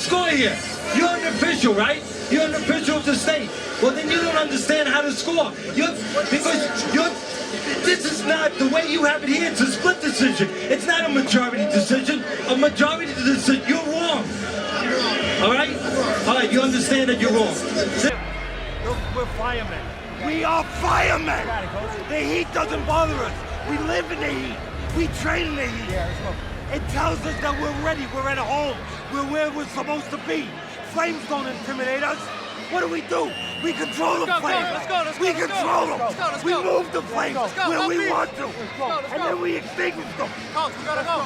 score here. You're an official, right? You're an official of the state. Well, then you don't understand how to score. This is not the way you have it here. It's a split decision. It's not a majority decision. A majority decision. You're wrong. All right? All right, you understand that you're wrong. We're firemen. We are firemen. The heat doesn't bother us. We live in the heat. We train in the heat. It tells us that we're ready. We're at home. We're where we're supposed to be. Flames don't intimidate us. What do? We control the flames. We control them. We move the flames where we want to. And then we extinguish them. Coach, we gotta go.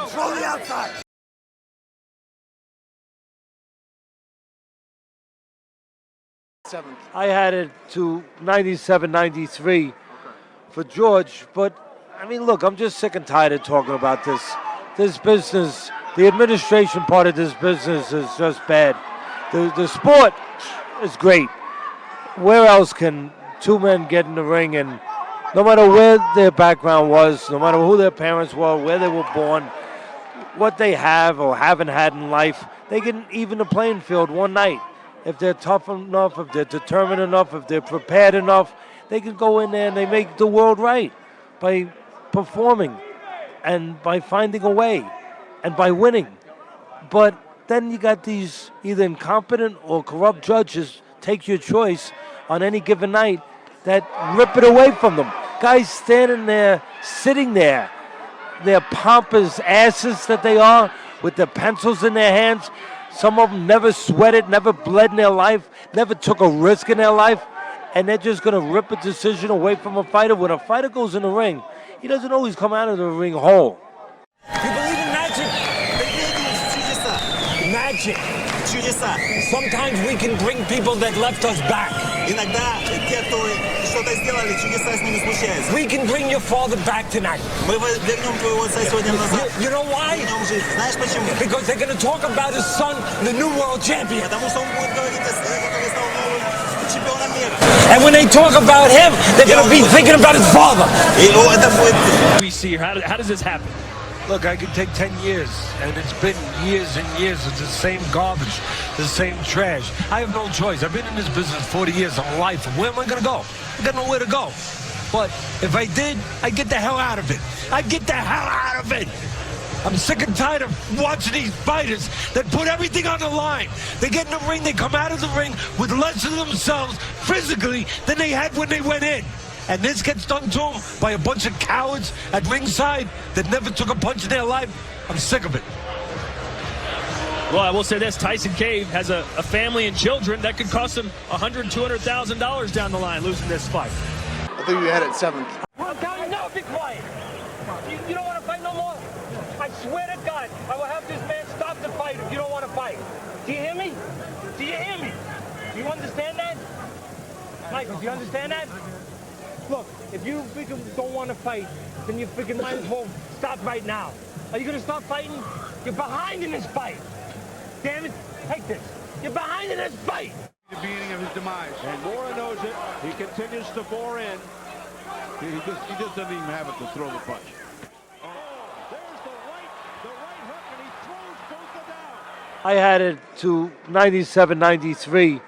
Control the outside. I had it to 97, 93 for George, but I mean, look, I'm just sick and tired of talking about this. This business, the administration part of this business is just bad. The sport is great. Where else can two men get in the ring and no matter where their background was, no matter who their parents were, where they were born, what they have or haven't had in life, they can even the playing field one night. If they're tough enough, if they're determined enough, if they're prepared enough, they can go in there and they make the world right by performing and by finding a way and by winning. But then you got these either incompetent or corrupt judges, take your choice, on any given night that rip it away from them. Guys standing there, sitting there, their pompous asses that they are, with their pencils in their hands. Some of them never sweated, never bled in their life, never took a risk in their life, and they're just going to rip a decision away from a fighter. When a fighter goes in the ring, he doesn't always come out of the ring whole. You believe in magic? Magic. Sometimes we can bring people that left us back. We can bring your father back tonight. You know why? Because they're going to talk about his son, the new world champion. And when they talk about him, they're going to be thinking about his father. We see here. How does this happen? Look, I could take 10 years, and it's been years and years of the same garbage, the same trash. I have no choice. I've been in this business 40 years of my life. Where am I going to go? I got nowhere to go. But if I did, I'd get the hell out of it. I'd get the hell out of it. I'm sick and tired of watching these fighters that put everything on the line. They get in the ring, they come out of the ring with less of themselves physically than they had when they went in. And this gets done to them by a bunch of cowards at ringside that never took a punch in their life. I'm sick of it. Well, I will say this, Tyson Cave has a family and children. That could cost him $100,000, $200,000 down the line losing this fight. I think we had it 7th. I'm telling you now, be quiet. You don't want to fight no more? I swear to God, I will have this man stop the fight if you don't want to fight. Do you hear me? Do you hear me? Do you understand that? Michael, do you understand that? Look, if you don't want to fight, then you might as well stop right now. Are you going to stop fighting? You're behind in this fight. Damn it, take this. You're behind in this fight. The beginning of his demise. And Mora knows it. He continues to bore in. He just doesn't even have it to throw the punch. Oh, there's the right hook, and he throws both down. I had it to 97, 93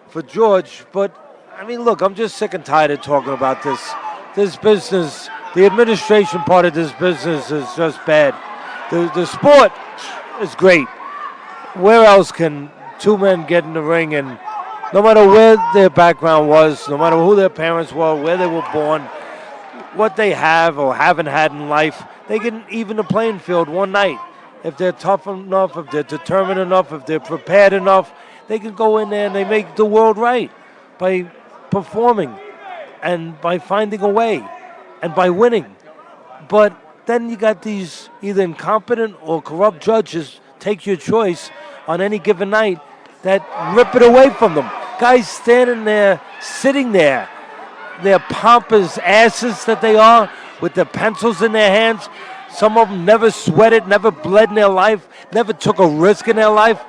for George, but I mean, look, I'm just sick and tired of talking about this. This business, the administration part of this business is just bad. The sport is great. Where else can two men get in the ring and no matter where their background was, no matter who their parents were, where they were born, what they have or haven't had in life, they can even the playing field one night. If they're tough enough, if they're determined enough, if they're prepared enough, they can go in there and they make the world right by performing and by finding a way and by winning. But then you got these either incompetent or corrupt judges, take your choice, on any given night that rip it away from them. Guys standing there, sitting there, their pompous asses that they are, with their pencils in their hands. Some of them never sweated, never bled in their life, never took a risk in their life,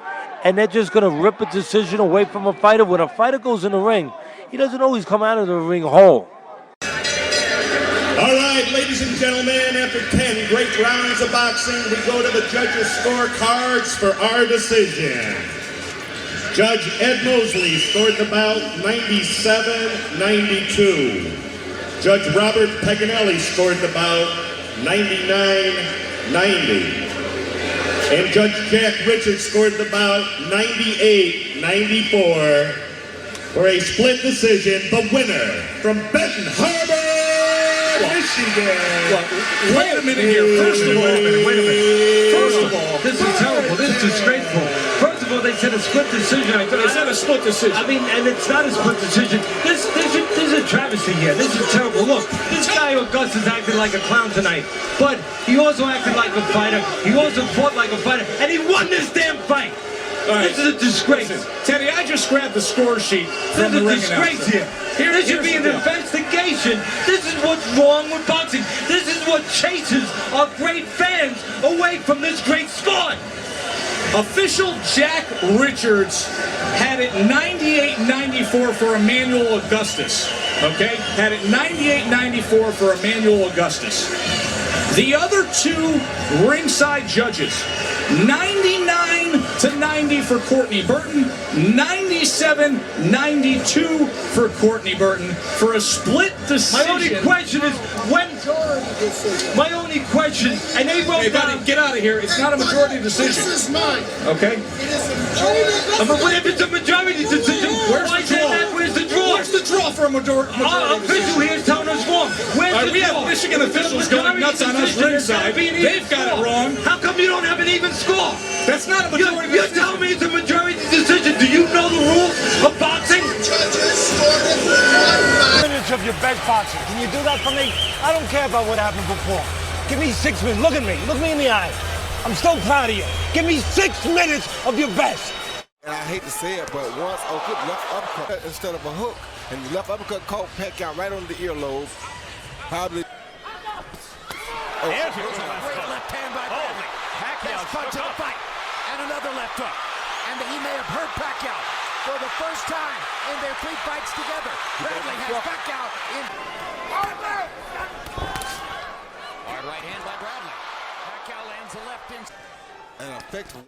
and they're just going to rip a decision away from a fighter. When a fighter goes in the ring, he doesn't always come out of the ring whole. All right, ladies ladies and gentlemen, after 10 great rounds of boxing, we go to the judges' scorecards for our decision. Judge Ed Mosley scored the bout 97-92. Judge Robert Paganelli scored the bout 99-90. And Judge Jack Richards scored the bout 98-94 for a split decision. The winner from Benton Harbor, Michigan. Wait a minute here. First of all, wait a minute. First of all, this is terrible. This is disgraceful. First of all, they said a split decision. I thought It's not a split decision. I mean, and it's not a split decision. This is a travesty here. This is terrible. Look, this guy Augustus acted like a clown tonight, but he also acted like a fighter. He also fought like a fighter, and he won this damn fight. All right. This is a disgrace. Listen, Teddy, I just grabbed the score sheet from There's the a ring disgrace announcer. here. There should be here's an the deal. investigation. This is what's wrong with boxing. This is what chases our great fans away from this great sport. Official Jack Richards had it 98-94 for Emmanuel Augustus. Okay? Had it 98-94 for Emmanuel Augustus. The other two ringside judges, 99-90 for Courtney Burton, 97-92 for Courtney Burton for a split decision. My only question is when. My only question, and they wrote Hey, buddy, down. get out of here. It's not a majority decision. This is mine. Okay? It is a majority. But if it's a majority decision, Where's why the say draw? that? Where's the draw? Where's the draw for a majority Our decision? official here is telling us wrong. Where's All right, the we have draw? Michigan If it's a officials going majority nuts on us decision, there's gotta ringside. be an They've even got it score. wrong. How come you don't have an even score? That's not a majority You're decision. telling me it's a majority decision. Do you know the rules of boxing? Judges scored it 1-5. Minutes of your best boxing. Can you do that for me? I don't care about what happened before. Give me 6 minutes. Look at me. Look me in the eye. I'm so proud of you. Give me 6 minutes of your best. And I hate to say it, but once a good left uppercut instead of a hook, and the left uppercut caught Pacquiao right on the earlobe. Probably. There's a great left hand by Bradley. Pacquiao punch to the fight. And another left hook. And he may have hurt Pacquiao for the first time in their 3 fights together. Bradley has Pacquiao in. Hard right hand by Bradley. Pacquiao lands a left in. An effective.